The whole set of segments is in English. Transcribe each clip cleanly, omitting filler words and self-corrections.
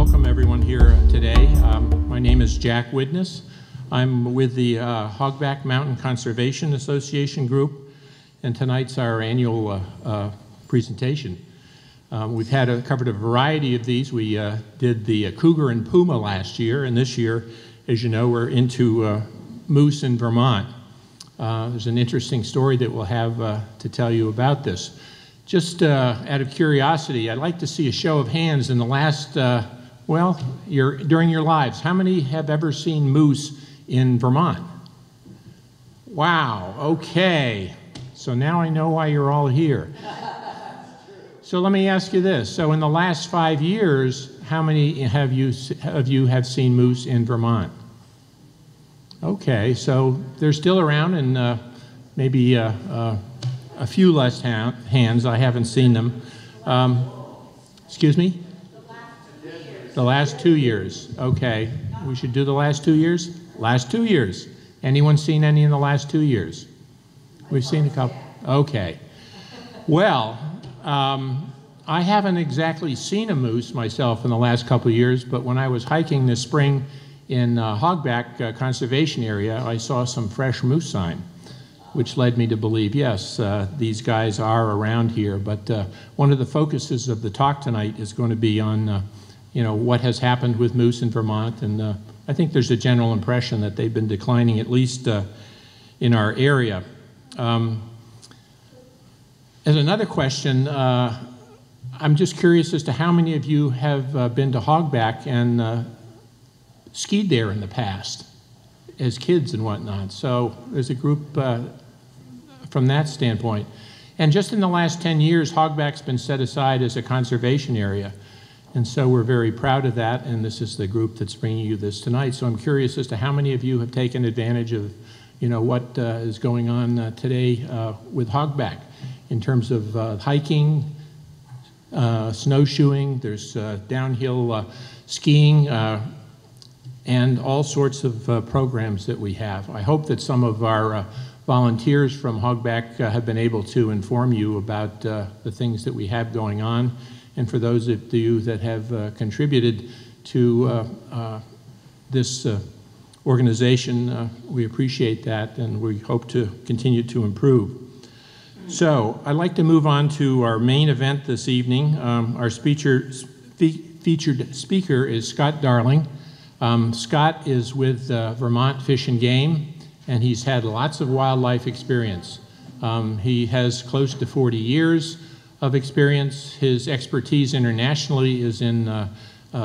welcome everyone here today. My name is Jack Widnes. I'm with the Hogback Mountain Conservation Association group, and tonight's our annual presentation. We've covered a variety of these. We did the cougar and puma last year, and this year, as you know, we're into moose in Vermont. There's an interesting story that we'll have to tell you about this. Just out of curiosity, I'd like to see a show of hands in the last, during your lives. How many have ever seen moose in Vermont? Wow, okay. So now I know why you're all here. So let me ask you this. So in the last 5 years, how many of you have seen moose in Vermont? Okay, so they're still around, and maybe a few less hands. I haven't seen them. Excuse me? The last 2 years. Okay, we should do the last 2 years? Last 2 years. Anyone seen any in the last 2 years? We've seen a couple. Okay. Well, I haven't exactly seen a moose myself in the last couple of years, but when I was hiking this spring in Hogback Conservation Area, I saw some fresh moose sign, which led me to believe, yes, these guys are around here. But one of the focuses of the talk tonight is going to be on, what has happened with moose in Vermont, and I think there's a general impression that they've been declining, at least in our area. As another question, I'm just curious as to how many of you have been to Hogback and skied there in the past as kids and whatnot. So there's a group from that standpoint. And just in the last 10 years, Hogback's been set aside as a conservation area. And so we're very proud of that, and this is the group that's bringing you this tonight. So I'm curious as to how many of you have taken advantage of, what is going on today with Hogback in terms of hiking, snowshoeing, there's downhill skiing, and all sorts of programs that we have. I hope that some of our volunteers from Hogback have been able to inform you about the things that we have going on. And for those of you that have contributed to this organization, we appreciate that, and we hope to continue to improve. So I'd like to move on to our main event this evening. Our featured speaker is Scott Darling. Scott is with Vermont Fish and Game, and he's had lots of wildlife experience. He has close to 40 years of experience. His expertise internationally is in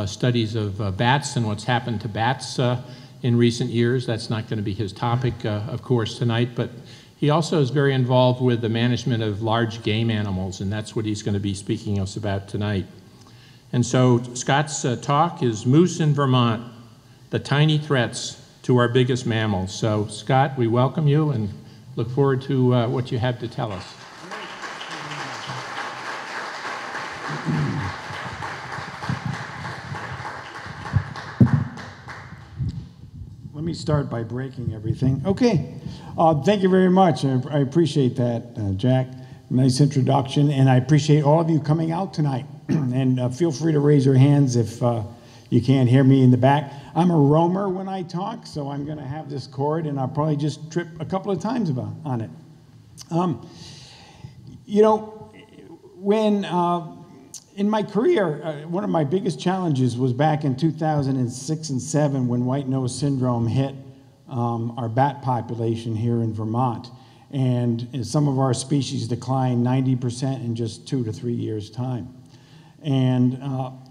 studies of bats and what's happened to bats in recent years. That's not going to be his topic, of course, tonight, but he also is very involved with the management of large game animals, and that's what he's going to be speaking to us about tonight. And so Scott's talk is Moose in Vermont, the tiny threats to our biggest mammals. So Scott, we welcome you and look forward to what you have to tell us. Let me start by breaking everything. Okay, thank you very much. I appreciate that, Jack. Nice introduction, and I appreciate all of you coming out tonight. And feel free to raise your hands if you can't hear me in the back. I'm a roamer when I talk, so I'm going to have this cord, and I'll probably just trip a couple of times on it. In my career, one of my biggest challenges was back in 2006 and 7 when white nose syndrome hit our bat population here in Vermont. And some of our species declined 90% in just 2 to 3 years' time. And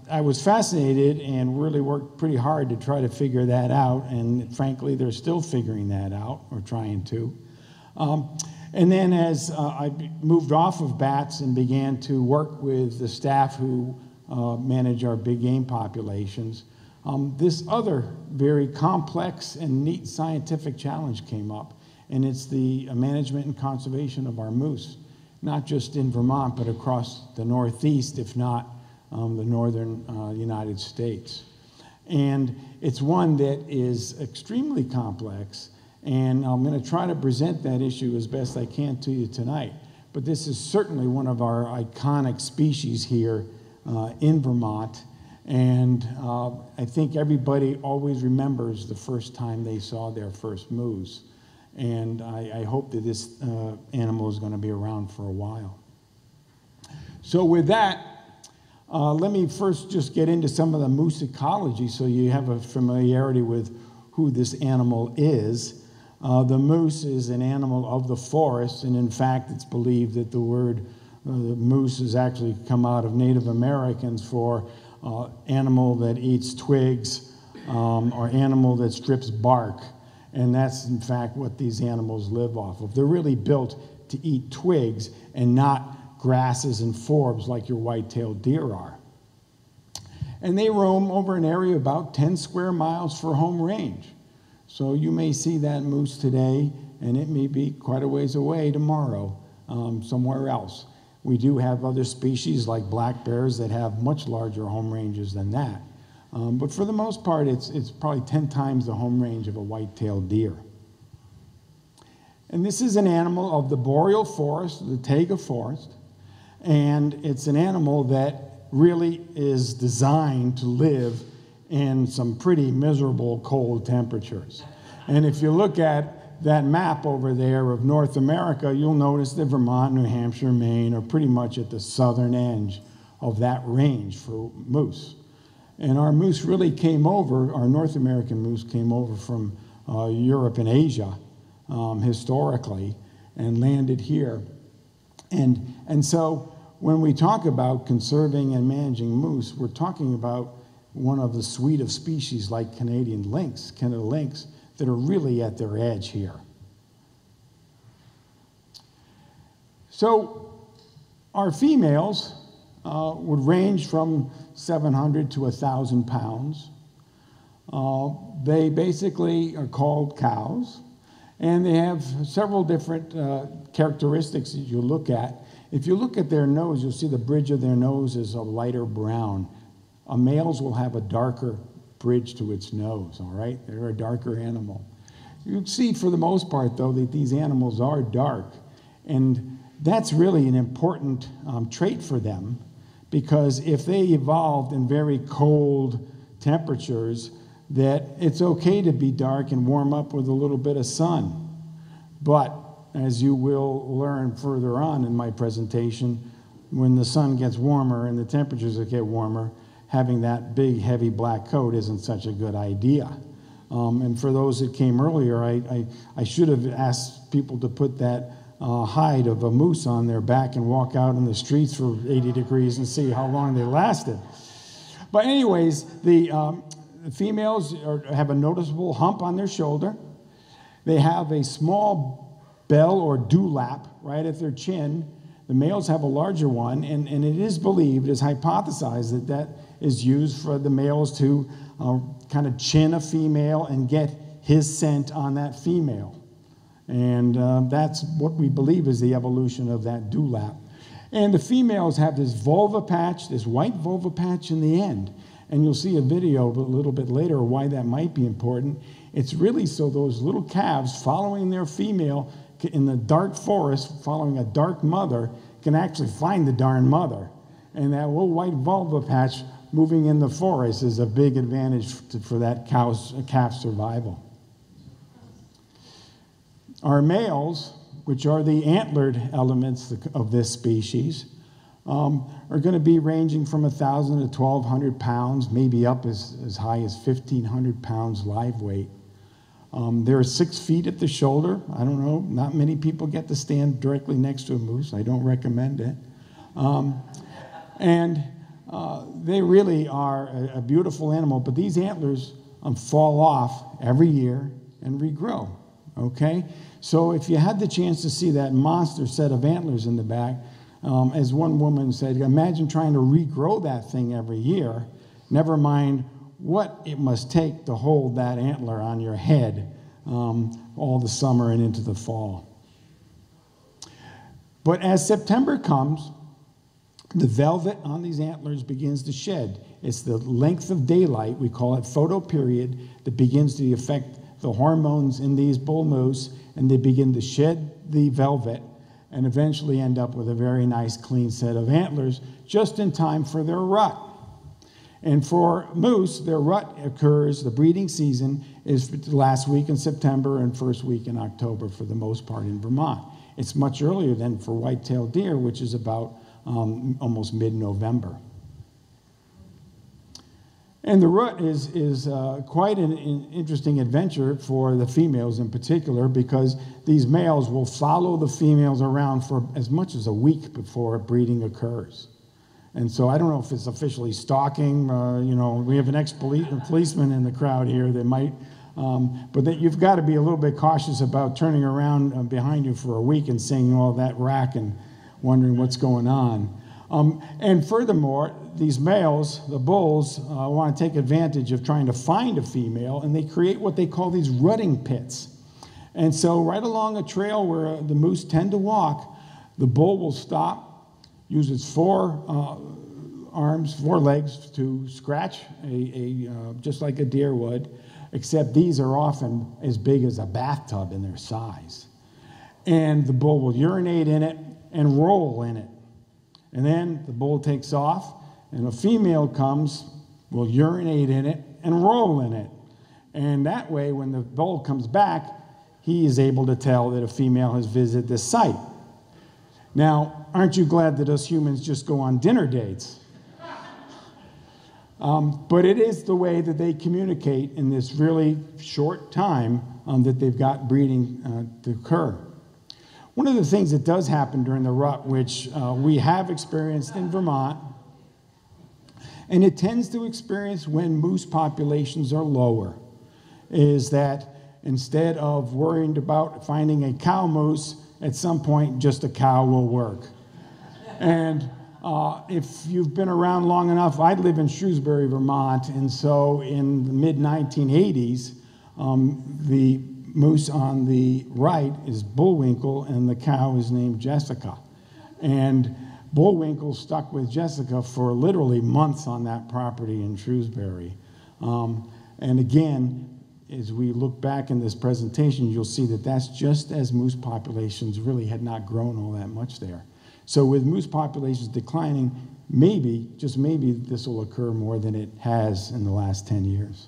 I was fascinated and really worked pretty hard to try to figure that out. And frankly, they're still figuring that out, or trying to. And then as I moved off of bats and began to work with the staff who manage our big game populations, this other very complex and neat scientific challenge came up, and it's the management and conservation of our moose, not just in Vermont, but across the Northeast, if not the northern United States. And it's one that is extremely complex, and I'm going to try to present that issue as best I can to you tonight. But this is certainly one of our iconic species here in Vermont, And I think everybody always remembers the first time they saw their first moose. And I hope that this animal is going to be around for a while. So with that, let me first just get into some of the moose ecology so you have a familiarity with who this animal is. The moose is an animal of the forest, and in fact, it's believed that the word moose has actually come out of Native Americans for animal that eats twigs or animal that strips bark. And that's, in fact, what these animals live off of. They're really built to eat twigs and not grasses and forbs like your white-tailed deer are. And they roam over an area about 10 square miles for home range. So you may see that moose today, and it may be quite a ways away tomorrow, somewhere else. We do have other species like black bears that have much larger home ranges than that. But for the most part, it's probably 10 times the home range of a white-tailed deer. And this is an animal of the boreal forest, the taiga forest, and it's an animal that really is designed to live in some pretty miserable cold temperatures. And if you look at that map over there of North America, you'll notice that Vermont, New Hampshire, Maine are pretty much at the southern edge of that range for moose. And our moose really came over, our North American moose came over from Europe and Asia historically and landed here. And so when we talk about conserving and managing moose, we're talking about one of the suite of species like Canada lynx, that are really at their edge here. So our females would range from 700 to 1,000 pounds. They basically are called cows, and they have several different characteristics that you look at. If you look at their nose, you'll see the bridge of their nose is a lighter brown. Males will have a darker bridge to its nose, all right? They're a darker animal. You see, for the most part, though, that these animals are dark. And that's really an important trait for them, because if they evolved in very cold temperatures, that it's okay to be dark and warm up with a little bit of sun. But as you will learn further on in my presentation, when the sun gets warmer and the temperatures get warmer, having that big, heavy black coat isn't such a good idea. And for those that came earlier, I should have asked people to put that hide of a moose on their back and walk out in the streets for 80 degrees and see how long they lasted. But anyways, the females have a noticeable hump on their shoulder. They have a small bell or dewlap right at their chin. The males have a larger one, and it is believed, it is hypothesized that that is used for the males to kind of chin a female and get his scent on that female. And that's what we believe is the evolution of that dewlap. And the females have this vulva patch, this white vulva patch in the end. And you'll see a video a little bit later why that might be important. It's really so those little calves following their female in the dark forest, following a dark mother, can actually find the darn mother. And that little white vulva patch moving in the forest is a big advantage for that calf survival. Our males, which are the antlered elements of this species, are going to be ranging from 1,000 to 1,200 pounds, maybe up as high as 1,500 pounds live weight. They're 6 feet at the shoulder. I don't know, not many people get to stand directly next to a moose. I don't recommend it. They really are a beautiful animal, but these antlers fall off every year and regrow, okay? So if you had the chance to see that monster set of antlers in the back, as one woman said, imagine trying to regrow that thing every year, never mind what it must take to hold that antler on your head all the summer and into the fall. But as September comes, the velvet on these antlers begins to shed. It's the length of daylight, we call it photoperiod, that begins to affect the hormones in these bull moose, and they begin to shed the velvet and eventually end up with a very nice clean set of antlers just in time for their rut. And for moose, their rut occurs, the breeding season is the last week in September and first week in October for the most part in Vermont. It's much earlier than for white-tailed deer, which is about almost mid-November. And the rut is quite an interesting adventure for the females in particular, because these males will follow the females around for as much as a week before breeding occurs. And so I don't know if it's officially stalking. You know, we have an ex-policeman in the crowd here that might, but that you've got to be a little bit cautious about turning around behind you for a week and seeing all that rack and wondering what's going on. And furthermore, these males, the bulls, want to take advantage of trying to find a female, and they create what they call these rutting pits. And so right along a trail where the moose tend to walk, the bull will stop, use its four legs to scratch just like a deer would, except these are often as big as a bathtub in their size. And the bull will urinate in it and roll in it. And then the bull takes off, and a female comes, will urinate in it and roll in it. And that way, when the bull comes back, he is able to tell that a female has visited this site. Now, aren't you glad that us humans just go on dinner dates? But it is the way that they communicate in this really short time that they've got breeding to occur. One of the things that does happen during the rut, which we have experienced in Vermont, and it tends to experience when moose populations are lower, is that instead of worrying about finding a cow moose, at some point just a cow will work. And if you've been around long enough, I live in Shrewsbury, Vermont, and so in the mid-1980s, the moose on the right is Bullwinkle, and the cow is named Jessica. And Bullwinkle stuck with Jessica for literally months on that property in Shrewsbury. And again, as we look back in this presentation, you'll see that that's just as moose populations really had not grown all that much there. So with moose populations declining, maybe, just maybe, this will occur more than it has in the last 10 years.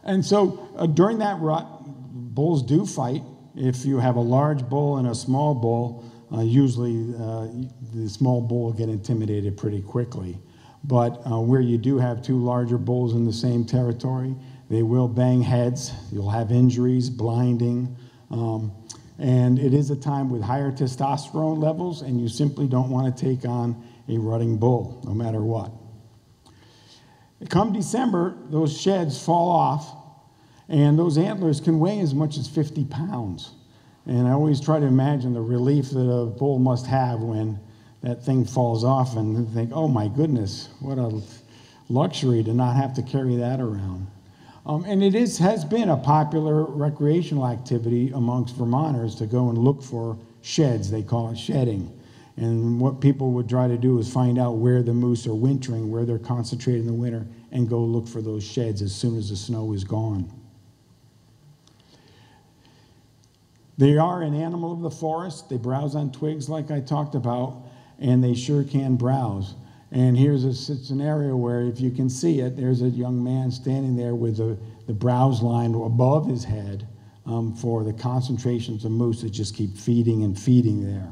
And so during that rut, bulls do fight. If you have a large bull and a small bull, usually the small bull will get intimidated pretty quickly. But where you do have two larger bulls in the same territory, they will bang heads. You'll have injuries, blinding. And it is a time with higher testosterone levels, and you simply don't want to take on a rutting bull, no matter what. Come December, those sheds fall off, and those antlers can weigh as much as 50 pounds. And I always try to imagine the relief that a bull must have when that thing falls off and think, oh my goodness, what a luxury to not have to carry that around. And it has been a popular recreational activity amongst Vermonters to go and look for sheds. They call it shedding. And what people would try to do is find out where the moose are wintering, where they're concentrated in the winter, and go look for those sheds as soon as the snow is gone. They are an animal of the forest. They browse on twigs like I talked about, and they sure can browse. And here's a scenario where, if you can see it, there's a young man standing there with the browse line above his head for the concentrations of moose that just keep feeding and feeding there.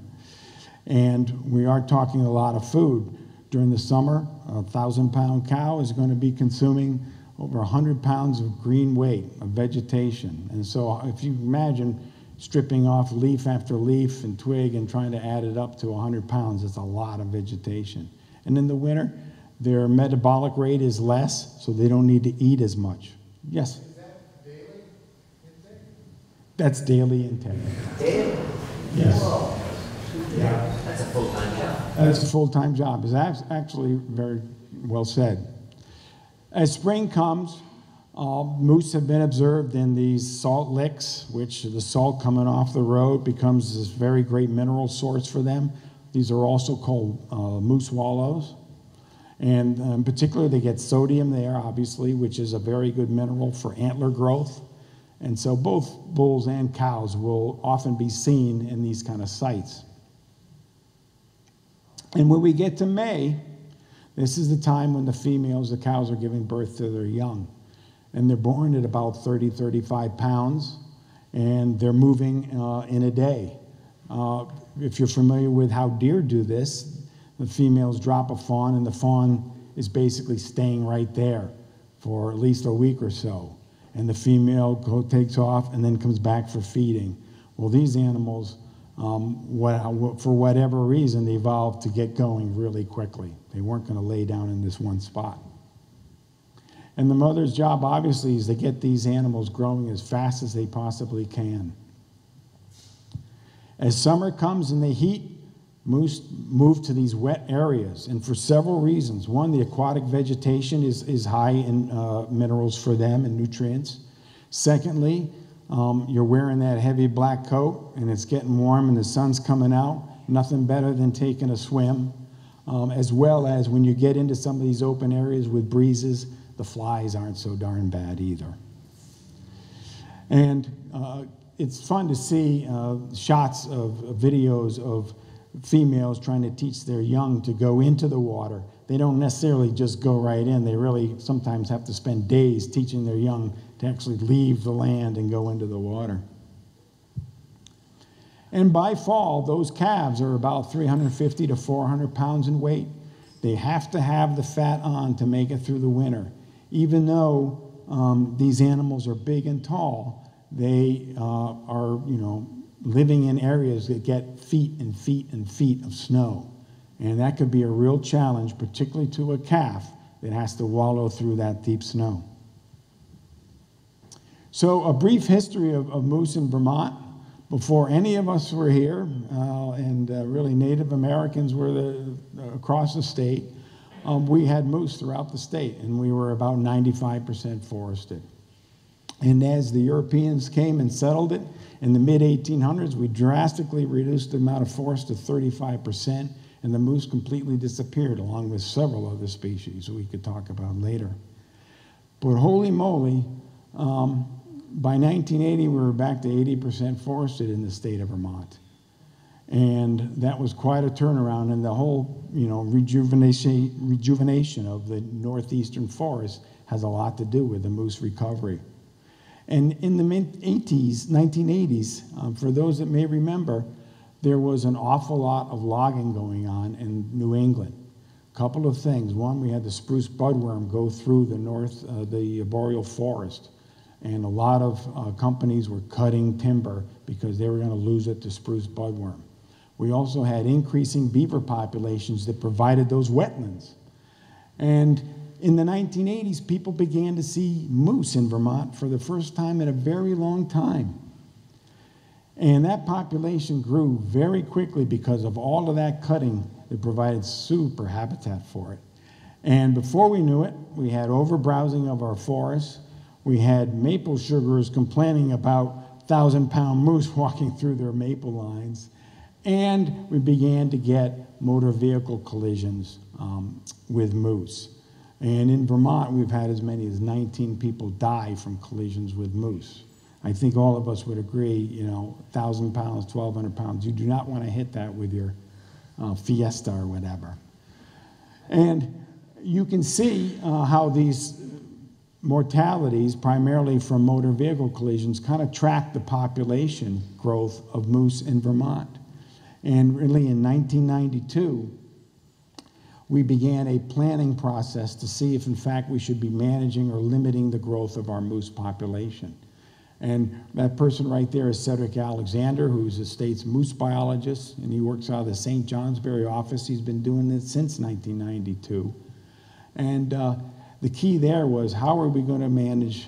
And we are talking a lot of food. During the summer, a 1,000-pound cow is going to be consuming over 100 pounds of green weight of vegetation. And so if you imagine stripping off leaf after leaf and twig and trying to add it up to 100 pounds, it's a lot of vegetation. And in the winter, their metabolic rate is less, so they don't need to eat as much. Yes? Is that daily intake? That's daily intake. Daily? Yes. Whoa. Yeah. That's a full-time job. That's a full-time job. It's actually very well said. As spring comes, moose have been observed in these salt licks, which the salt coming off the road becomes this very great mineral source for them. These are also called moose wallows. And in particular, they get sodium there, obviously, which is a very good mineral for antler growth. And so both bulls and cows will often be seen in these kind of sites. And when we get to May, This is the time when the females, the cows, are giving birth to their young. And they're born at about 30, 35 pounds, and they're moving in a day. If you're familiar with how deer do this, the females drop a fawn, and the fawn is basically staying right there for at least a week or so. And the female takes off and then comes back for feeding. Well, these animals, for whatever reason, they evolved to get going really quickly. They weren't going to lay down in this one spot. And the mother's job, obviously, is to get these animals growing as fast as they possibly can. As summer comes and the heat, moose move to these wet areas, and for several reasons. One, the aquatic vegetation is high in minerals for them and nutrients. Secondly, you're wearing that heavy black coat, and it's getting warm, and the sun's coming out. Nothing better than taking a swim, as well as when you get into some of these open areas with breezes, the flies aren't so darn bad either. And it's fun to see shots of videos of females trying to teach their young to go into the water. They don't necessarily just go right in. They really sometimes have to spend days teaching their young to actually leave the land and go into the water. And by fall, those calves are about 350 to 400 pounds in weight. They have to have the fat on to make it through the winter. Even though these animals are big and tall, they are, living in areas that get feet and feet and feet of snow. And that could be a real challenge, particularly to a calf that has to wallow through that deep snow. So a brief history of moose in Vermont. Before any of us were here, and really Native Americans were across the state, we had moose throughout the state, and we were about 95% forested. And as the Europeans came and settled it in the mid-1800s, we drastically reduced the amount of forest to 35%, and the moose completely disappeared, along with several other species we could talk about later. But holy moly, by 1980, we were back to 80% forested in the state of Vermont. And that was quite a turnaround, and the whole, rejuvenation of the northeastern forest has a lot to do with the moose recovery. And in the mid-1980s, for those that may remember, there was an awful lot of logging going on in New England. A couple of things. One, we had the spruce budworm go through the boreal forest. And a lot of companies were cutting timber because they were going to lose it to spruce budworm. We also had increasing beaver populations that provided those wetlands. And in the 1980s, people began to see moose in Vermont for the first time in a very long time. And that population grew very quickly because of all of that cutting that provided super habitat for it. And before we knew it, we had overbrowsing of our forests. We had maple sugars complaining about 1,000-pound moose walking through their maple lines. And we began to get motor vehicle collisions with moose. And in Vermont, we've had as many as 19 people die from collisions with moose. I think all of us would agree, 1,000 pounds, 1,200 pounds, you do not want to hit that with your Fiesta or whatever. And you can see how these mortalities, primarily from motor vehicle collisions, kind of track the population growth of moose in Vermont. And really in 1992, we began a planning process to see if, in fact, we should be managing or limiting the growth of our moose population. And that person right there is Cedric Alexander, who's the state's moose biologist, and he works out of the St. Johnsbury office. He's been doing this since 1992. And the key there was, how are we going to manage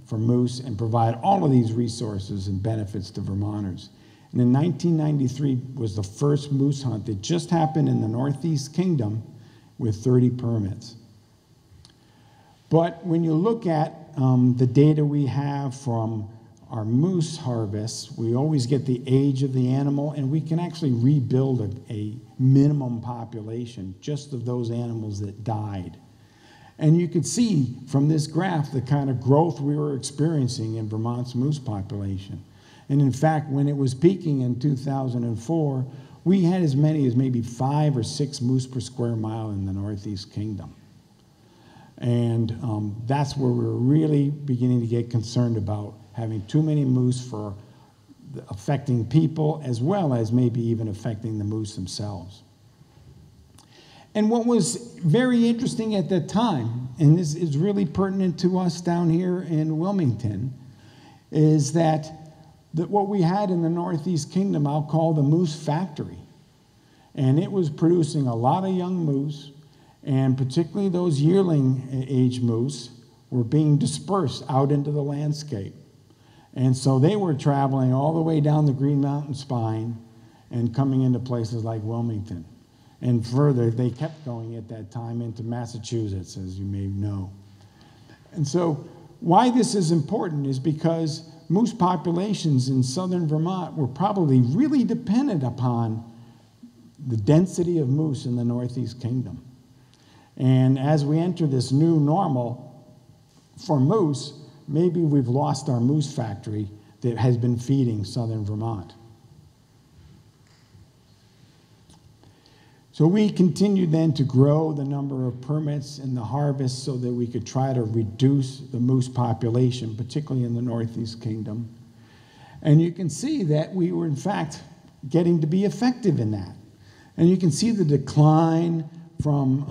for moose and provide all of these resources and benefits to Vermonters? And in 1993 was the first moose hunt that just happened in the Northeast Kingdom with 30 permits. But when you look at the data we have from our moose harvests, we always get the age of the animal, and we can actually rebuild a minimum population just of those animals that died. And you can see from this graph the kind of growth we were experiencing in Vermont's moose population. And in fact, when it was peaking in 2004, We had as many as maybe 5 or 6 moose per square mile in the Northeast Kingdom. And that's where we're really beginning to get concerned about having too many moose for affecting people, as well as maybe even affecting the moose themselves. And what was very interesting at that time, and this is really pertinent to us down here in Wilmington, is that what we had in the Northeast Kingdom, I'll call the moose factory. And it was producing a lot of young moose, and particularly those yearling age moose were being dispersed out into the landscape. And so they were traveling all the way down the Green Mountain Spine and coming into places like Wilmington. And further, they kept going at that time into Massachusetts, as you may know. And so why this is important is because moose populations in southern Vermont were probably really dependent upon the density of moose in the Northeast Kingdom. And as we enter this new normal for moose, maybe we've lost our moose factory that has been feeding southern Vermont. So we continued then to grow the number of permits and the harvest so that we could try to reduce the moose population, particularly in the Northeast Kingdom. And you can see that we were, in fact, getting to be effective in that. And you can see the decline from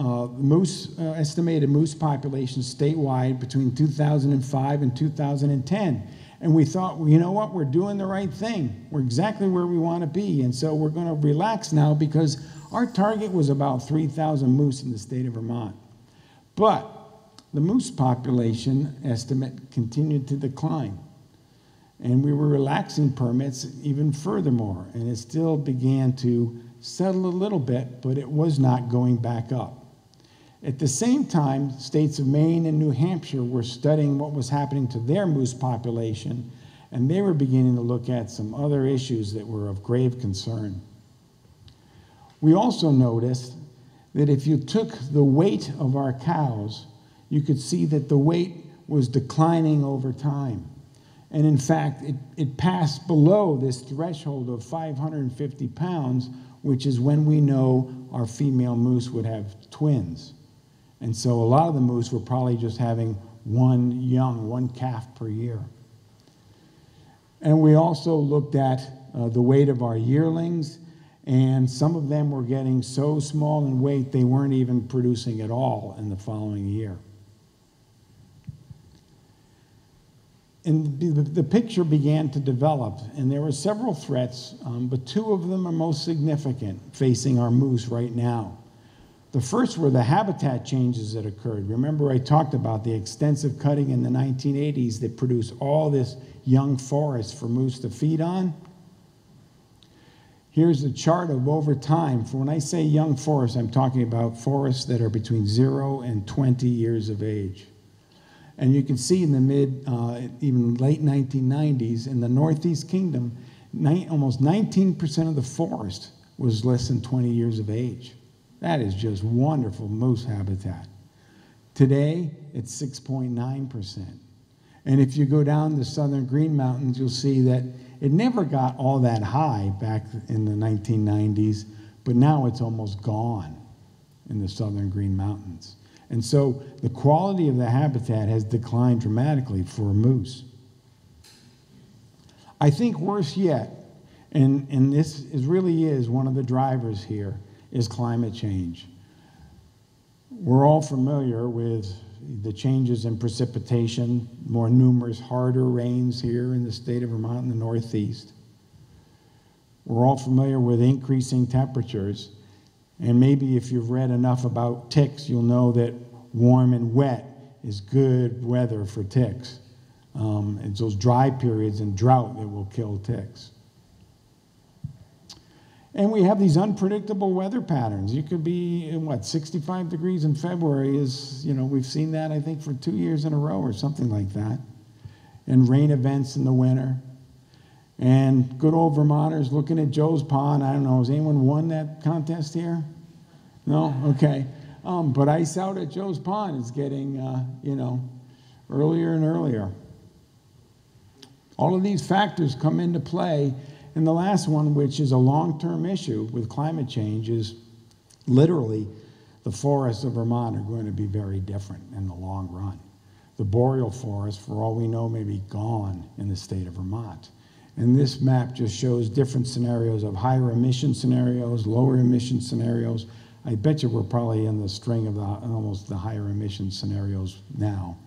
estimated moose population statewide between 2005 and 2010. And we thought, well, you know what, we're doing the right thing. We're exactly where we want to be. And so we're going to relax now because our target was about 3,000 moose in the state of Vermont. But the moose population estimate continued to decline. And we were relaxing permits even furthermore. And it still began to settle a little bit, but it was not going back up. At the same time, states of Maine and New Hampshire were studying what was happening to their moose population, and they were beginning to look at some other issues that were of grave concern. We also noticed that if you took the weight of our cows, you could see that the weight was declining over time. And in fact, it passed below this threshold of 550 pounds, which is when we know our female moose would have twins. And so a lot of the moose were probably just having one calf per year. And we also looked at the weight of our yearlings, and some of them were getting so small in weight they weren't even producing at all in the following year. And the picture began to develop, and there were several threats, but 2 of them are most significant facing our moose right now. The first were the habitat changes that occurred. Remember, I talked about the extensive cutting in the 1980s that produced all this young forest for moose to feed on. Here's a chart of over time. For when I say young forest, I'm talking about forests that are between 0 and 20 years of age. And you can see in the even late 1990s, in the Northeast Kingdom, almost 19% of the forest was less than 20 years of age. That is just wonderful moose habitat. Today, it's 6.9%. And if you go down the southern Green Mountains, you'll see that it never got all that high back in the 1990s, but now it's almost gone in the southern Green Mountains. And so the quality of the habitat has declined dramatically for moose. I think worse yet, and this really is one of the drivers here, is climate change. We're all familiar with the changes in precipitation, more numerous, harder rains here in the state of Vermont in the Northeast. We're all familiar with increasing temperatures. And maybe if you've read enough about ticks, you'll know that warm and wet is good weather for ticks. It's those dry periods and drought that will kill ticks. And we have these unpredictable weather patterns. You could be in, 65 degrees in February is, we've seen that, I think, for 2 years in a row or something like that. And rain events in the winter. And good old Vermonters looking at Joe's Pond. I don't know, has anyone won that contest here? No? Okay. But ice out at Joe's Pond is getting, earlier and earlier. All of these factors come into play, And the last one, which is a long-term issue with climate change, is literally the forests of Vermont are going to be very different in the long run. The boreal forest, for all we know, may be gone in the state of Vermont. And this map just shows different scenarios of higher emission scenarios, lower emission scenarios. I bet you we're probably in the string of almost the higher emission scenarios now.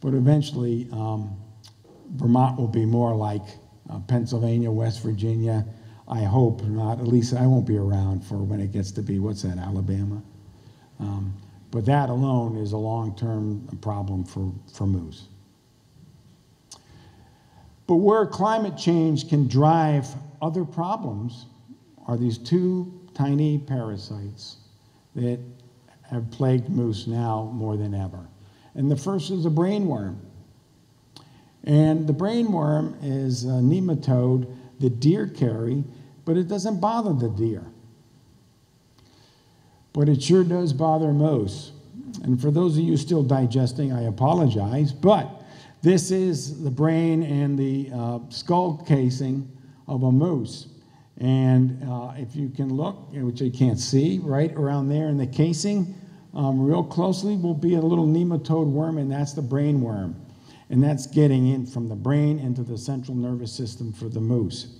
But eventually, Vermont will be more like Pennsylvania, West Virginia. I hope not. At least I won't be around for when it gets to be, what's that, Alabama? But that alone is a long-term problem for moose. But where climate change can drive other problems are these two tiny parasites that have plagued moose now more than ever. And the first is the brainworm. And the brainworm is a nematode that deer carry, but it doesn't bother the deer. But it sure does bother moose. And for those of you still digesting, I apologize, but this is the brain and the skull casing of a moose. And if you can look, which you can't see, right around there in the casing, real closely will be a little nematode worm, and that's the brainworm. And that's getting in from the brain into the central nervous system for the moose.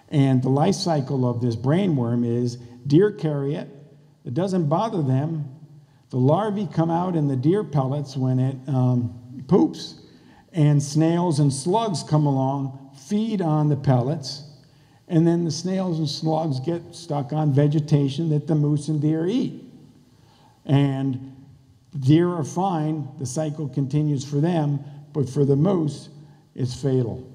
And the life cycle of this brainworm is deer carry it. It doesn't bother them. The larvae come out in the deer pellets when it poops, and snails and slugs come along, feed on the pellets, and then the snails and slugs get stuck on vegetation that the moose and deer eat. And deer are fine, the cycle continues for them, but for the moose, it's fatal.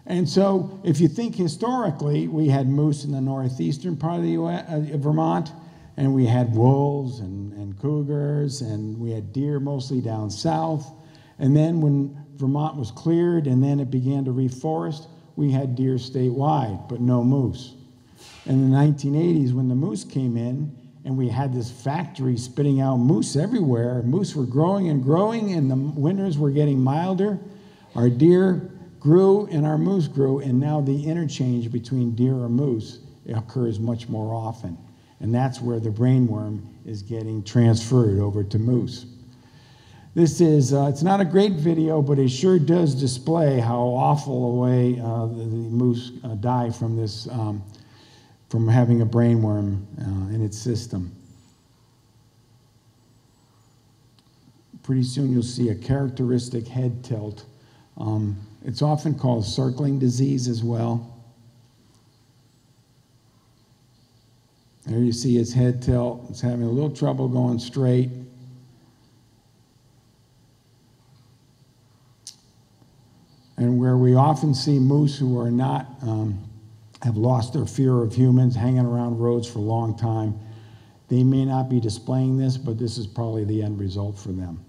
And so if you think historically, we had moose in the northeastern part of the Vermont, and we had wolves and cougars, and we had deer mostly down south. And then when Vermont was cleared and then it began to reforest, we had deer statewide, but no moose. In the 1980s, when the moose came in, and we had this factory spitting out moose everywhere, moose were growing and growing, and the winters were getting milder, our deer grew and our moose grew, and now the interchange between deer and moose occurs much more often. And that's where the brainworm is getting transferred over to moose. This is, it's not a great video, but it sure does display how awful a way the moose die from this, from having a brainworm in its system. Pretty soon you'll see a characteristic head tilt. It's often called circling disease as well. There you see its head tilt. It's having a little trouble going straight. And where we often see moose who are not, have lost their fear of humans, hanging around roads for a long time, they may not be displaying this, but this is probably the end result for them.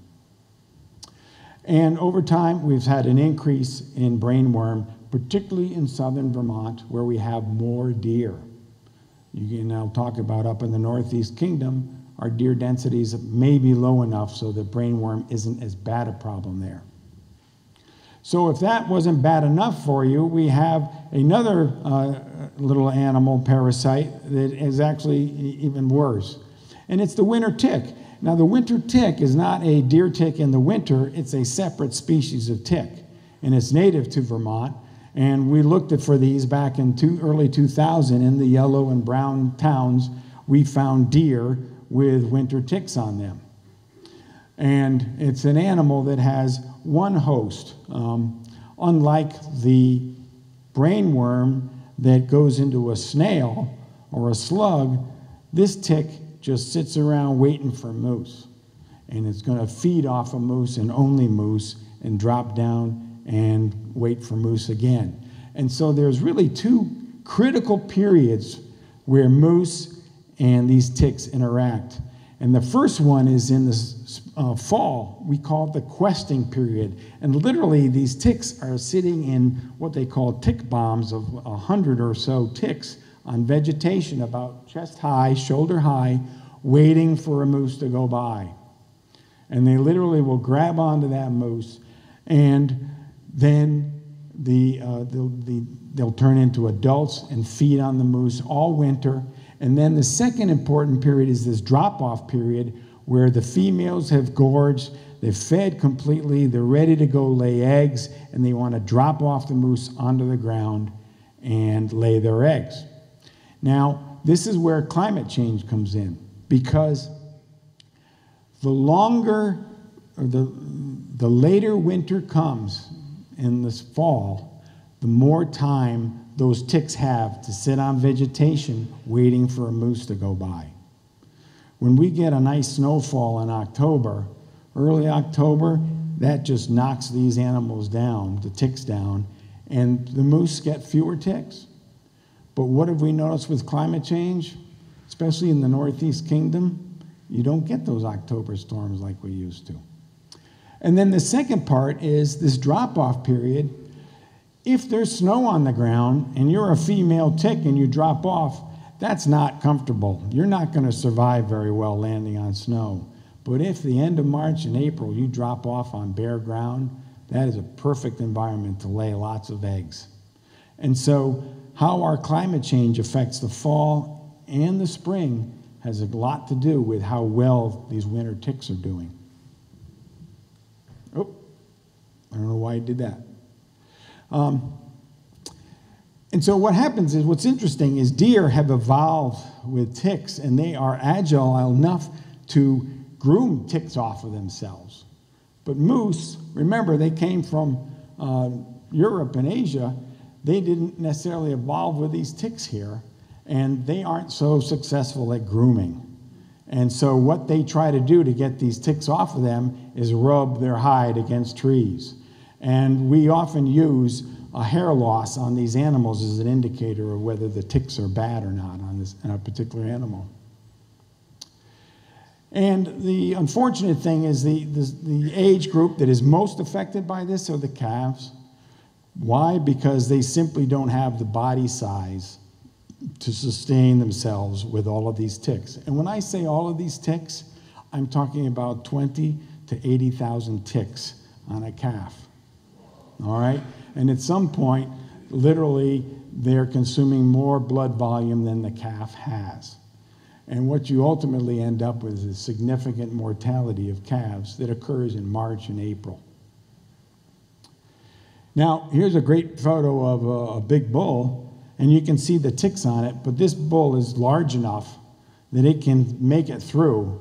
And over time, we've had an increase in brainworm, particularly in southern Vermont, where we have more deer. You can now talk about up in the Northeast Kingdom, our deer densities may be low enough so that brainworm isn't as bad a problem there. So if that wasn't bad enough for you, we have another little animal parasite that is actually even worse. And it's the winter tick. Now the winter tick is not a deer tick in the winter, it's a separate species of tick. And it's native to Vermont. And we looked for these back in early 2000 in the yellow and brown towns. We found deer with winter ticks on them. And it's an animal that has one host. Unlike the brainworm that goes into a snail or a slug, this tick just sits around waiting for moose. And it's going to feed off a moose and only moose and drop down and wait for moose again. And so there's really two critical periods where moose and these ticks interact. And the first one is in the fall. We call it the questing period. And literally, these ticks are sitting in what they call tick bombs of 100 or so ticks on vegetation about chest high, shoulder high, waiting for a moose to go by. And they literally will grab onto that moose, and then they'll turn into adults and feed on the moose all winter. And then the second important period is this drop-off period where the females have gorged, they've fed completely, they're ready to go lay eggs, and they want to drop off the moose onto the ground and lay their eggs. Now, this is where climate change comes in, because the longer, or the later winter comes in this fall, the more time those ticks have to sit on vegetation waiting for a moose to go by. When we get a nice snowfall in October, early October, that just knocks these animals down, the ticks down, and the moose get fewer ticks. But what have we noticed with climate change, especially in the Northeast Kingdom? You don't get those October storms like we used to. And then the second part is this drop-off period. If there's snow on the ground and you're a female tick and you drop off, that's not comfortable. You're not going to survive very well landing on snow. But if the end of March and April you drop off on bare ground, that is a perfect environment to lay lots of eggs. And so how our climate change affects the fall and the spring has a lot to do with how well these winter ticks are doing. Oh, I don't know why I did that. And so what happens is, what's interesting is deer have evolved with ticks, and they are agile enough to groom ticks off of themselves. But moose, remember, they came from Europe and Asia. They didn't necessarily evolve with these ticks here, and they aren't so successful at grooming. And so what they try to do to get these ticks off of them is rub their hide against trees. And we often use a hair loss on these animals as an indicator of whether the ticks are bad or not on a particular animal. And the unfortunate thing is the age group that is most affected by this are the calves. Why? Because they simply don't have the body size to sustain themselves with all of these ticks. And when I say all of these ticks, I'm talking about 20 to 80,000 ticks on a calf. All right? And at some point, literally, they're consuming more blood volume than the calf has. And what you ultimately end up with is a significant mortality of calves that occurs in March and April. Now, here's a great photo of a big bull, and you can see the ticks on it, but this bull is large enough that it can make it through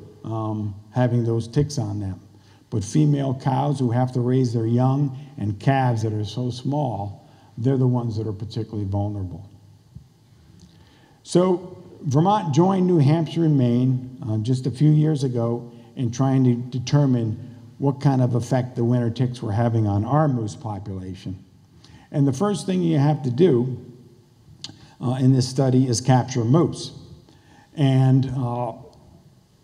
having those ticks on them. But female cows who have to raise their young and calves that are so small, they're the ones that are particularly vulnerable. So Vermont joined New Hampshire and Maine just a few years ago in trying to determine what kind of effect the winter ticks were having on our moose population. And the first thing you have to do in this study is capture moose. And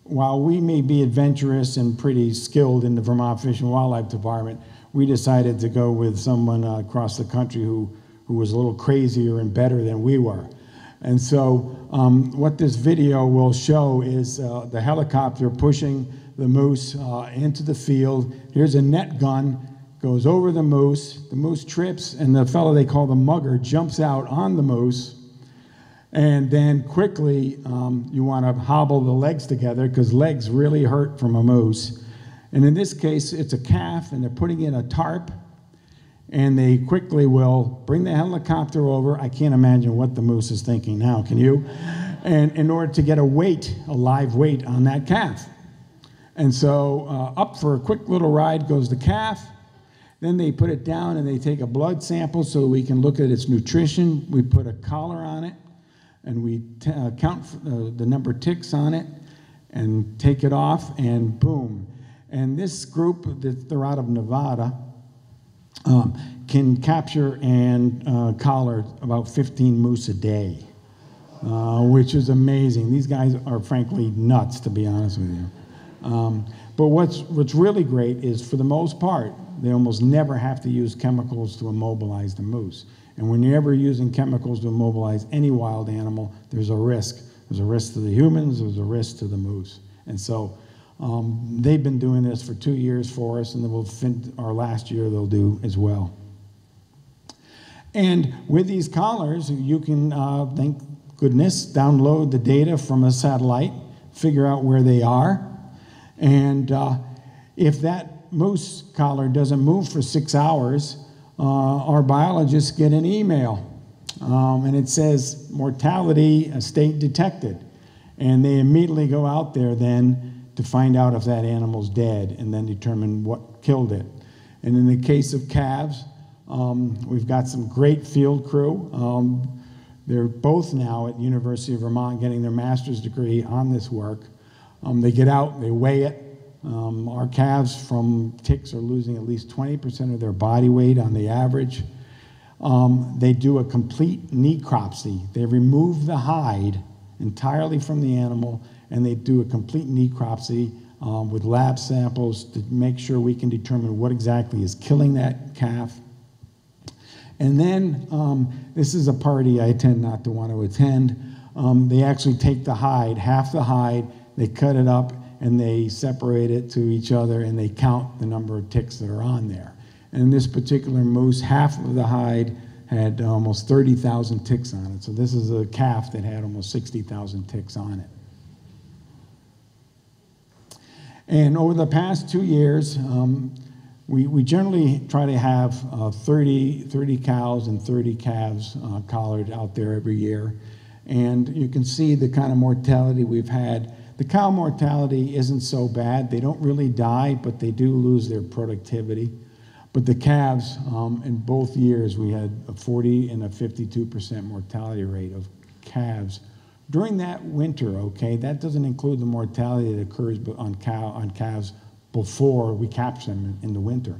while we may be adventurous and pretty skilled in the Vermont Fish and Wildlife Department, we decided to go with someone across the country who was a little crazier and better than we were. And so what this video will show is the helicopter pushing the moose into the field. Here's a net gun, goes over the moose trips, and the fellow they call the mugger jumps out on the moose. And then quickly, you want to hobble the legs together because legs really hurt from a moose. And in this case, it's a calf, and they're putting in a tarp, and they quickly will bring the helicopter over. I can't imagine what the moose is thinking now, can you? And in order to get a live weight on that calf. And so up for a quick little ride goes the calf. Then they put it down, and they take a blood sample so we can look at its nutrition. We put a collar on it, and we count the number of ticks on it and take it off, and boom. And this group, they're out of Nevada, can capture and collar about 15 moose a day, which is amazing. These guys are frankly nuts, to be honest with you. But what's really great is, for the most part, they almost never have to use chemicals to immobilize the moose. And when you're ever using chemicals to immobilize any wild animal, there's a risk. There's a risk to the humans, there's a risk to the moose. And so they've been doing this for 2 years for us, and then our last year they'll do as well. And with these collars, you can, thank goodness, download the data from a satellite, figure out where they are, and if that moose collar doesn't move for 6 hours, our biologists get an email, and it says, mortality state detected. And they immediately go out there then to find out if that animal's dead and then determine what killed it. And in the case of calves, we've got some great field crew. They're both now at University of Vermont getting their master's degree on this work. They get out, they weigh it. Our calves from ticks are losing at least 20% of their body weight on the average. They do a complete necropsy. They remove the hide entirely from the animal, and they do a complete necropsy with lab samples to make sure we can determine what exactly is killing that calf. And then, this is a party I tend not to want to attend. They actually take the hide, half the hide, they cut it up, and they separate it to each other, and they count the number of ticks that are on there. And in this particular moose, half of the hide had almost 30,000 ticks on it. So this is a calf that had almost 60,000 ticks on it. And over the past 2 years, we generally try to have 30 cows and 30 calves collared out there every year. And you can see the kind of mortality we've had. The cow mortality isn't so bad. They don't really die, but they do lose their productivity. But the calves, in both years, we had a 40 and a 52% mortality rate of calves during that winter, okay? That doesn't include the mortality that occurs on calves before we capture them in the winter.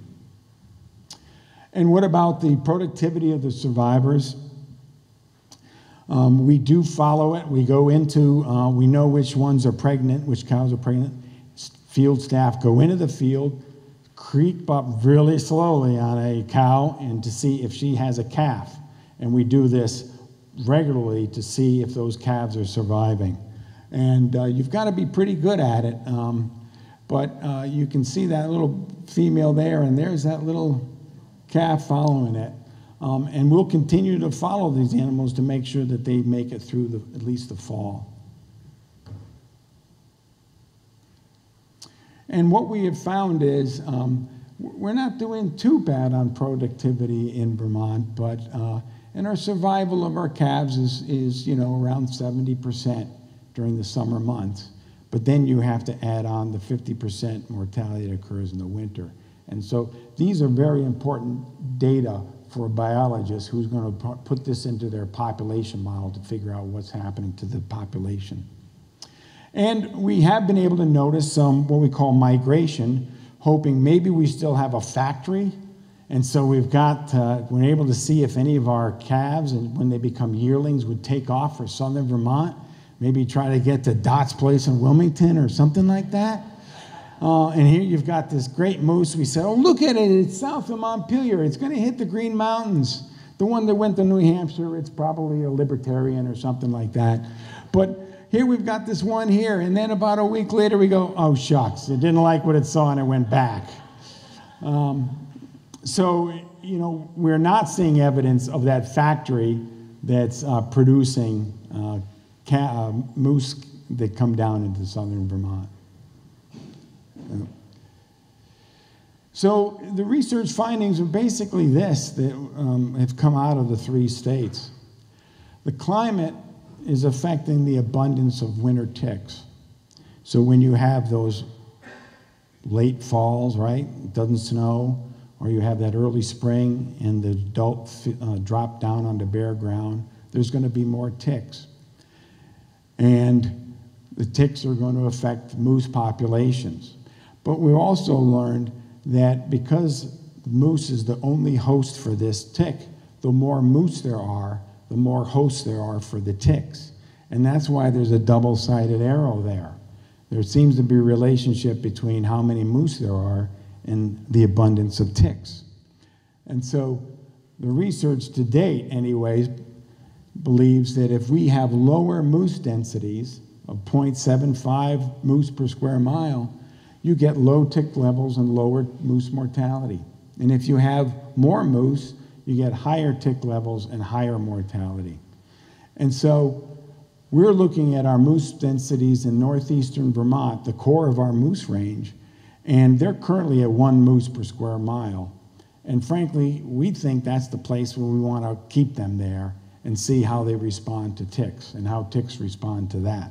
And what about the productivity of the survivors? We do follow it. We go into, we know which ones are pregnant, which cows are pregnant. Field staff go into the field, creep up really slowly on a cow and to see if she has a calf. And we do this regularly to see if those calves are surviving. And you've got to be pretty good at it. But you can see that little female there, and there's that little calf following it. And we'll continue to follow these animals to make sure that they make it through at least the fall. And what we have found is we're not doing too bad on productivity in Vermont, but and our survival of our calves is around 70% during the summer months. But then you have to add on the 50% mortality that occurs in the winter. And so these are very important data for a biologist who's going to put this into their population model to figure out what's happening to the population. And we have been able to notice some what we call migration, hoping maybe we still have a factory. And so we're able to see if any of our calves, and when they become yearlings, would take off for southern Vermont. Maybe try to get to Dot's place in Wilmington or something like that. And here you've got this great moose. We said, oh, look at it. It's south of Montpelier. It's going to hit the Green Mountains. The one that went to New Hampshire, it's probably a libertarian or something like that. But here we've got this one here. And then about a week later, we go, oh, shucks. It didn't like what it saw, and it went back. So, we're not seeing evidence of that factory that's producing moose that come down into southern Vermont. So the research findings are basically this that have come out of the 3 states. The climate is affecting the abundance of winter ticks. So when you have those late falls, right, it doesn't snow, or you have that early spring and the adult drop down onto bare ground, there's going to be more ticks. And the ticks are going to affect moose populations. But we also learned that because the moose is the only host for this tick, the more moose there are, the more hosts there are for the ticks. And that's why there's a double-sided arrow there. There seems to be a relationship between how many moose there are and the abundance of ticks. And so the research to date, anyways, believes that if we have lower moose densities of 0.75 moose per square mile, you get low tick levels and lower moose mortality. And if you have more moose, you get higher tick levels and higher mortality. And so we're looking at our moose densities in northeastern Vermont, the core of our moose range, and they're currently at 1 moose per square mile. And frankly, we think that's the place where we want to keep them there and see how they respond to ticks and how ticks respond to that.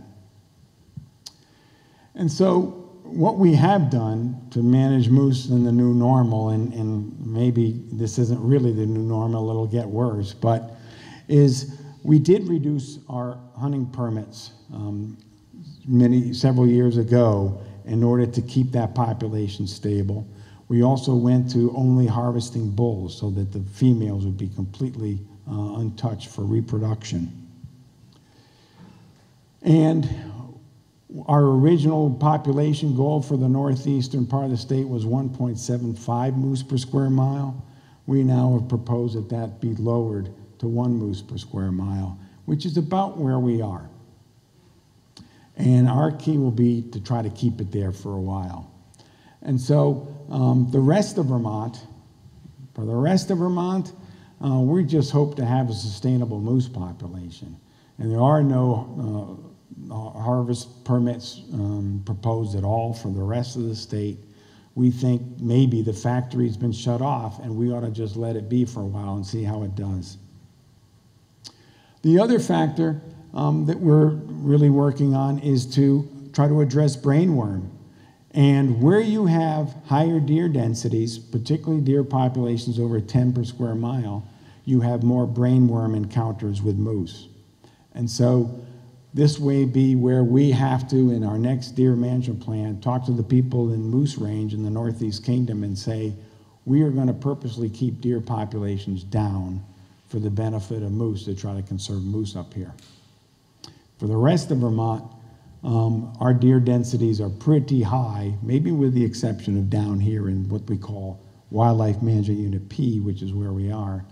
And so what we have done to manage moose in the new normal, and maybe this isn't really the new normal, it'll get worse, but is we did reduce our hunting permits several years ago in order to keep that population stable. We also went to only harvesting bulls so that the females would be completely untouched for reproduction. And our original population goal for the northeastern part of the state was 1.75 moose per square mile. We now have proposed that that be lowered to 1 moose per square mile, which is about where we are. And our key will be to try to keep it there for a while. And so the rest of Vermont, we just hope to have a sustainable moose population. And there are no harvest permits proposed at all for the rest of the state. We think maybe the factory's been shut off and we ought to just let it be for a while and see how it does. The other factor that we're really working on is to try to address brainworm. And where you have higher deer densities, particularly deer populations over 10 per square mile, you have more brainworm encounters with moose. And so this may be where we have to, in our next deer management plan, talk to the people in moose range in the Northeast Kingdom and say, we are going to purposely keep deer populations down for the benefit of moose to try to conserve moose up here. For the rest of Vermont, our deer densities are pretty high, maybe with the exception of down here in what we call Wildlife Management Unit P, which is where we are.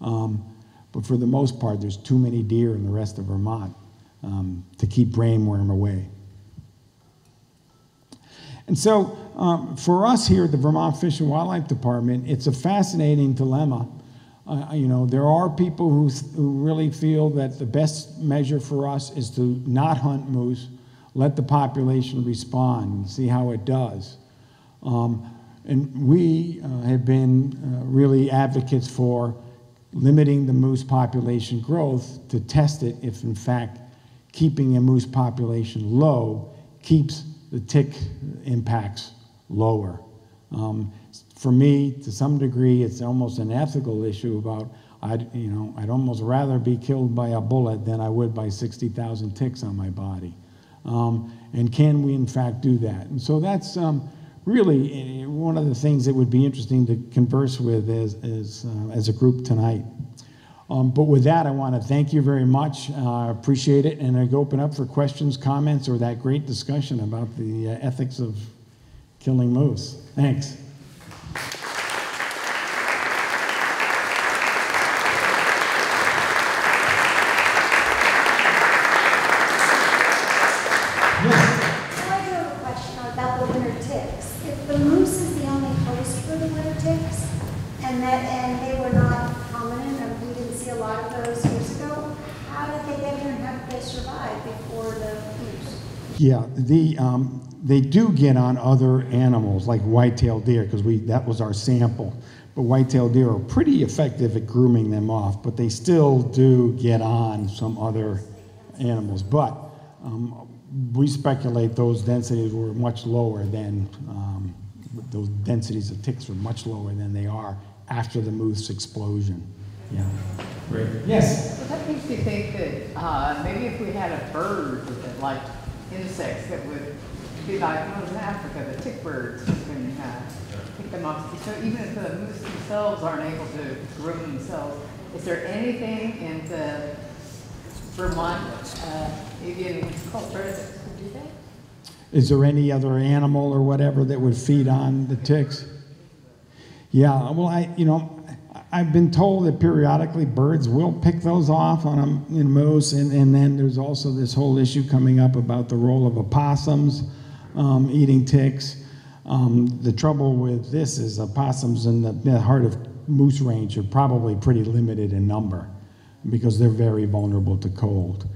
But for the most part, there's too many deer in the rest of Vermont to keep brainworm away. And so for us here at the Vermont Fish and Wildlife Department, it's a fascinating dilemma. There are people who really feel that the best measure for us is to not hunt moose, let the population respond and see how it does. And we have been really advocates for limiting the moose population growth to test it if, in fact, keeping a moose population low keeps the tick impacts lower. For me, to some degree, it's almost an ethical issue about, I'd almost rather be killed by a bullet than I would by 60,000 ticks on my body. And can we, in fact, do that? And so that's really one of the things that would be interesting to converse with as a group tonight. But with that, I want to thank you very much. I appreciate it. And I open up for questions, comments, or that great discussion about the ethics of killing moose. Thanks. Yeah, they do get on other animals like white-tailed deer because that was our sample. But white-tailed deer are pretty effective at grooming them off, but they still do get on some other animals. But we speculate those densities were much lower than, those densities of ticks were much lower than they are after the moose explosion. Yeah. Great. Yes? Well, that makes me think that maybe if we had a bird that liked insects that would be like in Africa, the tick birds, you can pick them off. So even if the moose themselves aren't able to groom themselves, is there anything in the Vermont avian culture that could do that? Is there any other animal or whatever that would feed on the ticks? Yeah, well, I've been told that periodically birds will pick those off on moose, and then there's also this whole issue coming up about the role of opossums eating ticks. The trouble with this is opossums in the heart of moose range are probably pretty limited in number because they're very vulnerable to cold.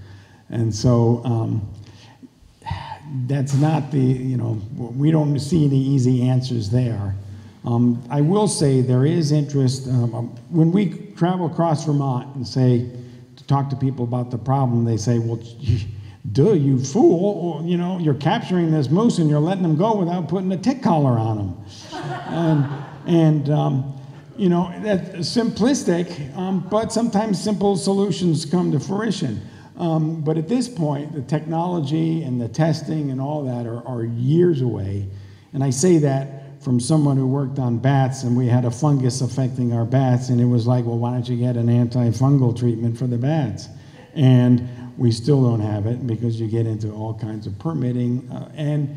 And so that's not the, you know, we don't see any easy answers there. I will say there is interest, when we travel across Vermont and say, to talk to people about the problem, they say, well, duh, you fool, you know, you're capturing this moose and you're letting them go without putting a tick collar on them. You know, that's simplistic, but sometimes simple solutions come to fruition. But at this point, the technology and the testing and all that are years away. And I say that from someone who worked on bats, and we had a fungus affecting our bats, and it was like, well, why don't you get an antifungal treatment for the bats? And we still don't have it because you get into all kinds of permitting and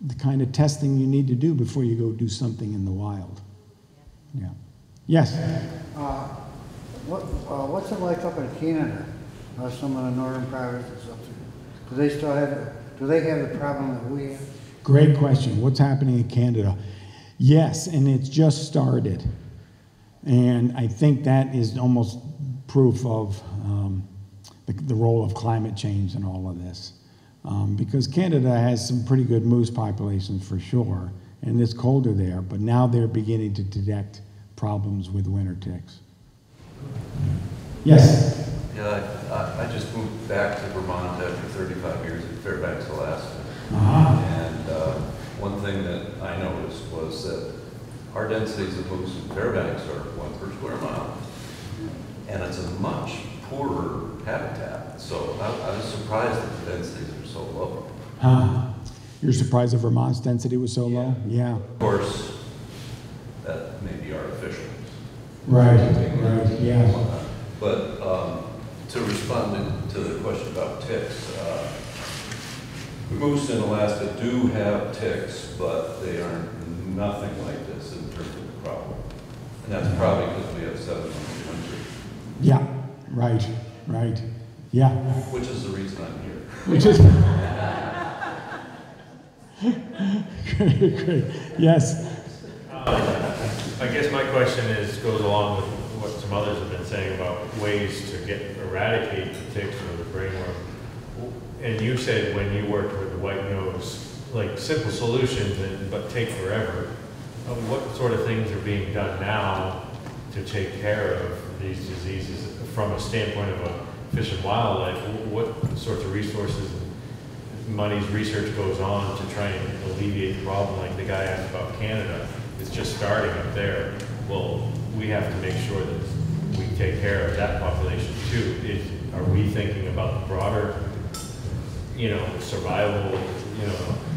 the kind of testing you need to do before you go do something in the wild. Yeah. Yes? What's it like up in Canada? Some of the northern provinces up there. Do they still have, do they have the problem that we have? Great question. What's happening in Canada? Yes, and it's just started. And I think that is almost proof of the role of climate change in all of this. Because Canada has some pretty good moose populations for sure, and it's colder there, but now they're beginning to detect problems with winter ticks. Yes? Yeah, I just moved back to Vermont after 35 years in Fairbanks, Alaska. And one thing that I noticed was that our densities of moose in Fairbanks are 1 per square mile. And it's a much poorer habitat. So I was surprised that the densities are so low. You're surprised that Vermont's density was so low? Yeah. Of course, that may be artificial. Right, right, yeah. But to respond to the question about ticks, moose in Alaska do have ticks, but they are nothing like this in terms of the problem. And that's probably because we have 7 months of winter. Yeah, right, right, yeah. Which is the reason I'm here. Which is great, great. Yes. I guess my question goes along with what some others have been saying about ways to eradicate the ticks or the brainworm. And you said when you worked with the white nose, like simple solutions, but take forever. What sort of things are being done now to take care of these diseases from a standpoint of a fish and wildlife? What sorts of resources and money's research goes on to try and alleviate the problem? Like the guy asked about Canada, it's just starting up there. Well, we have to make sure that we take care of that population too. Are we thinking about the broader, survival,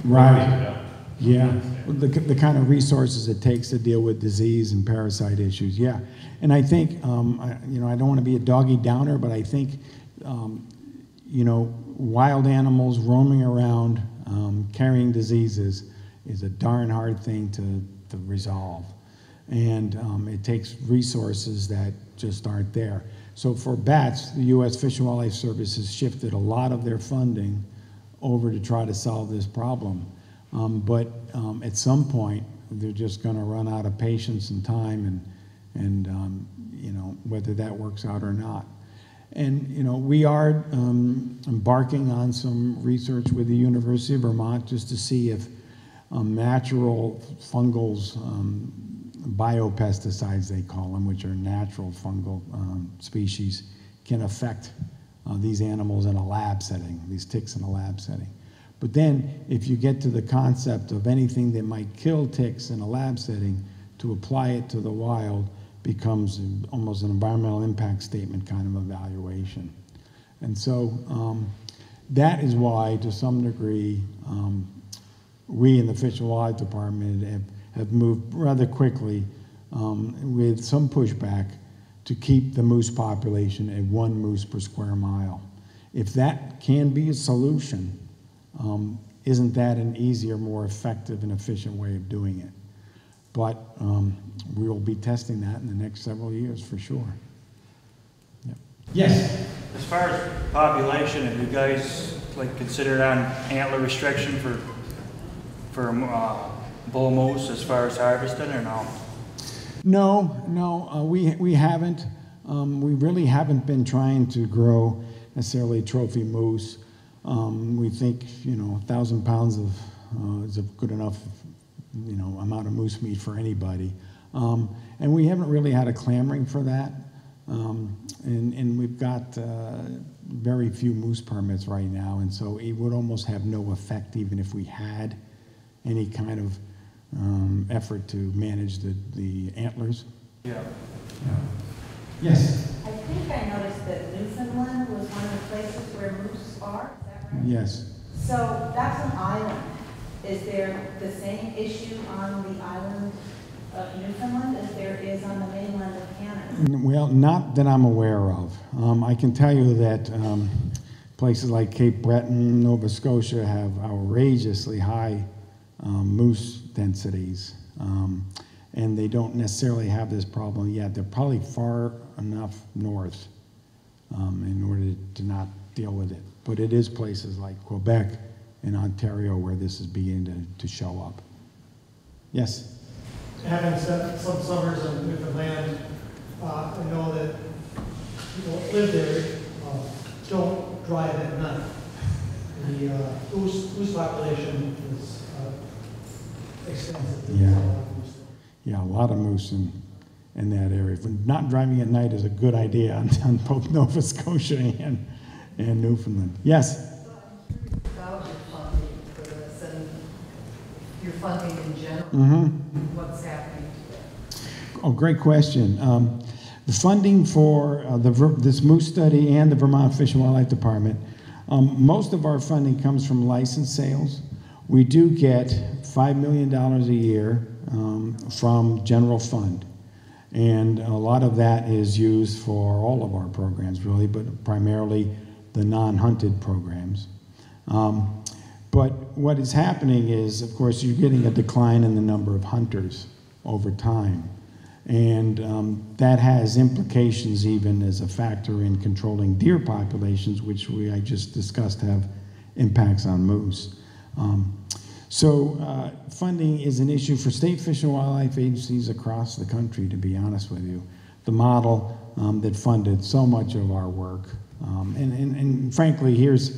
Right. Yeah. The kind of resources it takes to deal with disease and parasite issues. Yeah. And I think, I don't want to be a doggy downer, but I think, wild animals roaming around carrying diseases is a darn hard thing to resolve. And it takes resources that just aren't there. So for bats, the U.S. Fish and Wildlife Service has shifted a lot of their funding over to try to solve this problem. But at some point, they're just going to run out of patience and time, and whether that works out or not. And we are embarking on some research with the University of Vermont just to see if natural fungals, biopesticides they call them, which are natural fungal species, can affect these animals in a lab setting, these ticks in a lab setting. But then if you get to the concept of anything that might kill ticks in a lab setting, to apply it to the wild becomes almost an environmental impact statement kind of evaluation. And so that is why, to some degree, we in the Fish and Wildlife Department have moved rather quickly with some pushback to keep the moose population at 1 moose per square mile. If that can be a solution, isn't that an easier, more effective and efficient way of doing it? But we will be testing that in the next several years for sure. Yep. Yes? As far as population, have you guys considered on antler restriction for bull moose as far as harvesting or no? No, we haven't. We really haven't been trying to grow necessarily trophy moose. We think, 1,000 pounds is a good enough, amount of moose meat for anybody. And we haven't really had a clamoring for that. And we've got very few moose permits right now, and so it would almost have no effect even if we had any kind of effort to manage the antlers. Yeah. Yes. I think I noticed that Newfoundland was one of the places where moose are, is that right? Yes. So that's an island. Is there the same issue on the island of Newfoundland as there is on the mainland of Canada? Well, not that I'm aware of. I can tell you that places like Cape Breton, Nova Scotia have outrageously high moose densities. And they don't necessarily have this problem yet. They're probably far enough north in order to not deal with it. But it is places like Quebec and Ontario where this is beginning to show up. Yes? Having spent some summers in Newfoundland, I know that people that live there don't drive at night. The moose population is extensive. Yeah. Yeah, a lot of moose in that area. Not driving at night is a good idea on both Nova Scotia and Newfoundland. Yes? About your funding for this and your funding in general, what's happening today? Oh, great question. The funding for this moose study and the Vermont Fish and Wildlife Department, most of our funding comes from license sales. We do get $5 million a year from general fund. And a lot of that is used for all of our programs, really, but primarily the non-hunted programs. But what is happening is, of course, you're getting a decline in the number of hunters over time. And that has implications even as a factor in controlling deer populations, which I just discussed have impacts on moose. So funding is an issue for state fish and wildlife agencies across the country, to be honest with you. The model that funded so much of our work. And frankly, here's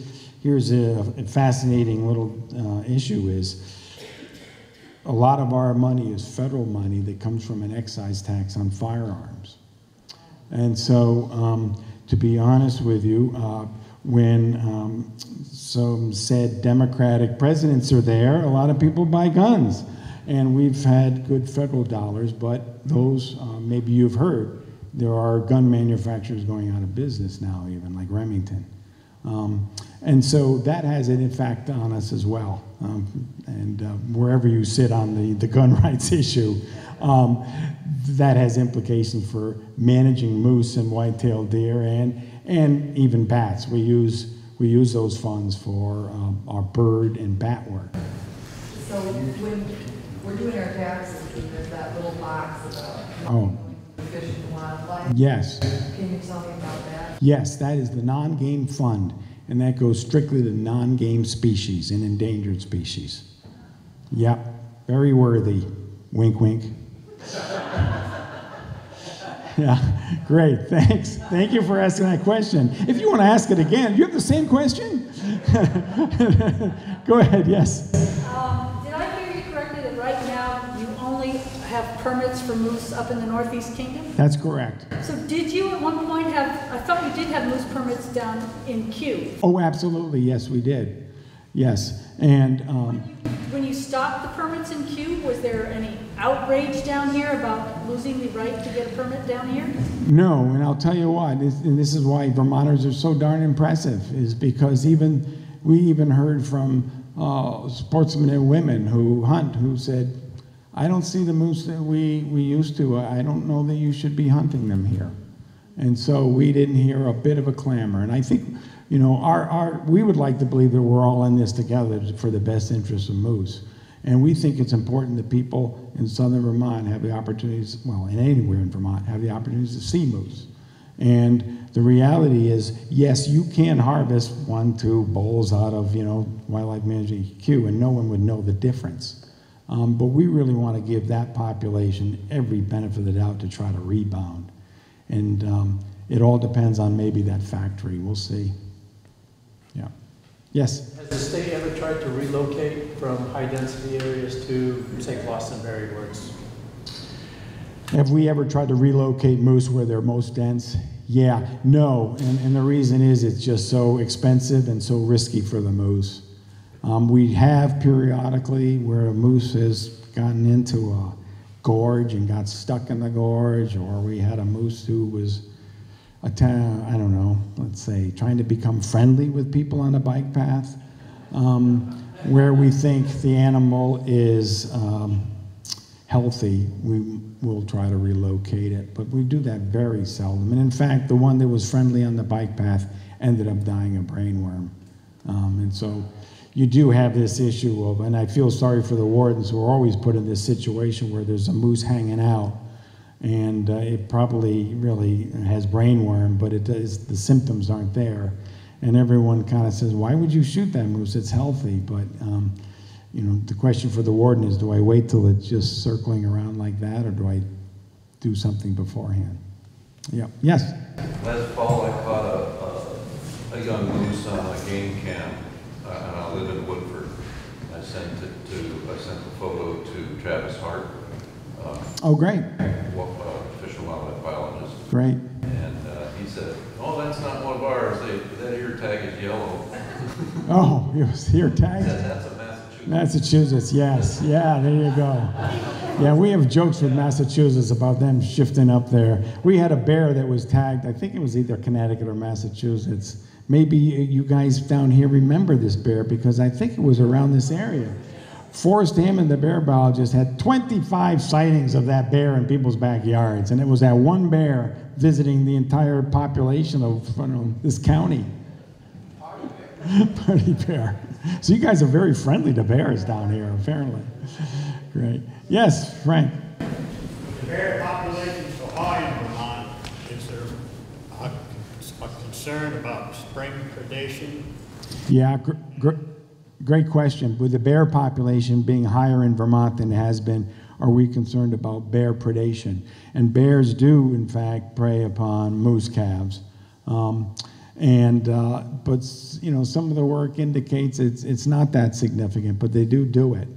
a fascinating little issue is a lot of our money is federal money that comes from an excise tax on firearms. And so, to be honest with you, when some said Democratic presidents are there, a lot of people buy guns. And we've had good federal dollars, but those, maybe you've heard, there are gun manufacturers going out of business now, even like Remington. And so that has an effect on us as well. And wherever you sit on the gun rights issue, that has implications for managing moose and white-tailed deer and even bats. We use those funds for our bird and bat work. So when we're doing our taxes, there's that little box about fish and wildlife. Yes. Can you tell me about that? Yes, that is the non-game fund, and that goes strictly to non-game species and endangered species. Yep, very worthy. Wink, wink. Yeah, great, thanks. Thank you for asking that question. If you want to ask it again, do you have the same question? Go ahead, yes. Did I hear you correctly that right now you only have permits for moose up in the Northeast Kingdom? That's correct. So did you at one point I thought you did have moose permits down in Kew. Oh, absolutely, yes, we did. Yes, and when you stopped the permits in Kew, was there any outrage down here about losing the right to get a permit down here? No, and I'll tell you why, and this is why Vermonters are so darn impressive, is because we even heard from sportsmen and women who hunt who said, I don't see the moose that we used to. I don't know that you should be hunting them here. And so we didn't hear a bit of a clamor. And I think, we would like to believe that we're all in this together for the best interests of moose. And we think it's important that people in southern Vermont have the opportunities, well, and anywhere in Vermont, have the opportunities to see moose. And the reality is, yes, you can harvest 1-2 bulls out of, wildlife management queue, and no one would know the difference. But we really want to give that population every benefit of the doubt to try to rebound. And it all depends on maybe that factory. We'll see. Yeah. Yes? Has the state ever tried to relocate from high-density areas to, say, Glastonbury, where it's... Have we ever tried to relocate moose where they're most dense? Yeah, no, and the reason is it's just so expensive and so risky for the moose. We have periodically where a moose has gotten into a gorge and got stuck in the gorge, or we had a moose who was, I don't know, let's say, trying to become friendly with people on a bike path, where we think the animal is healthy, we will try to relocate it, but we do that very seldom. And in fact, the one that was friendly on the bike path ended up dying of brainworm. And so you do have this issue of, and I feel sorry for the wardens who are always put in this situation where there's a moose hanging out, and it probably really has brainworm, but the symptoms aren't there. And everyone kind of says, why would you shoot that moose? It's healthy. But you know, the question for the warden is, do I wait till it's just circling around like that, or do I do something beforehand? Yeah. Yes? Last fall, I caught a young moose on a game camp, and I live in Woodford. I sent the photo to Travis Hart. Oh, great. Fish and wildlife biologist. Great. And he said, "Oh, that's not one of ours. That ear tag is yellow." Oh, it was ear tagged? That's a Massachusetts. Massachusetts, yes. Yeah, there you go. Yeah, we have jokes with Massachusetts about them shifting up there. We had a bear that was tagged, I think it was either Connecticut or Massachusetts. Maybe you guys down here remember this bear, because I think it was around this area. Forrest Hammond, the bear biologist, had 25 sightings of that bear in people's backyards, and it was that one bear visiting the entire population of this county. Party bear. So you guys are very friendly to bears down here, apparently. Great. Yes, Frank. The bear population is so high in Vermont. Is there a concern about spring predation? Yeah, great question. With the bear population being higher in Vermont than it has been, are we concerned about bear predation? And bears do, in fact, prey upon moose calves. But you know, some of the work indicates it's not that significant, but they do it.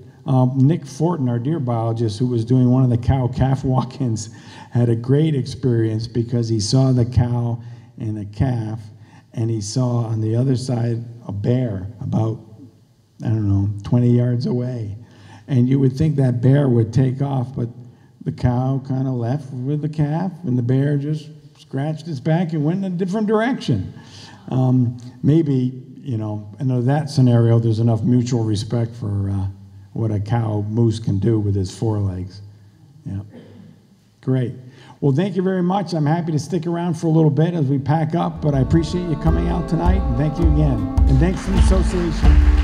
Nick Fortin, our deer biologist, who was doing one of the cow-calf walk-ins, had a great experience because he saw the cow and the calf, and he saw on the other side a bear about, I don't know, 20 yards away. And you would think that bear would take off, but the cow kind of left with the calf, and the bear just scratched its back and went in a different direction. Maybe, you know, in that scenario, there's enough mutual respect for what a cow moose can do with his forelegs. Yeah. Great. Well, thank you very much. I'm happy to stick around for a little bit as we pack up, but I appreciate you coming out tonight, and thank you again. And thanks to the association.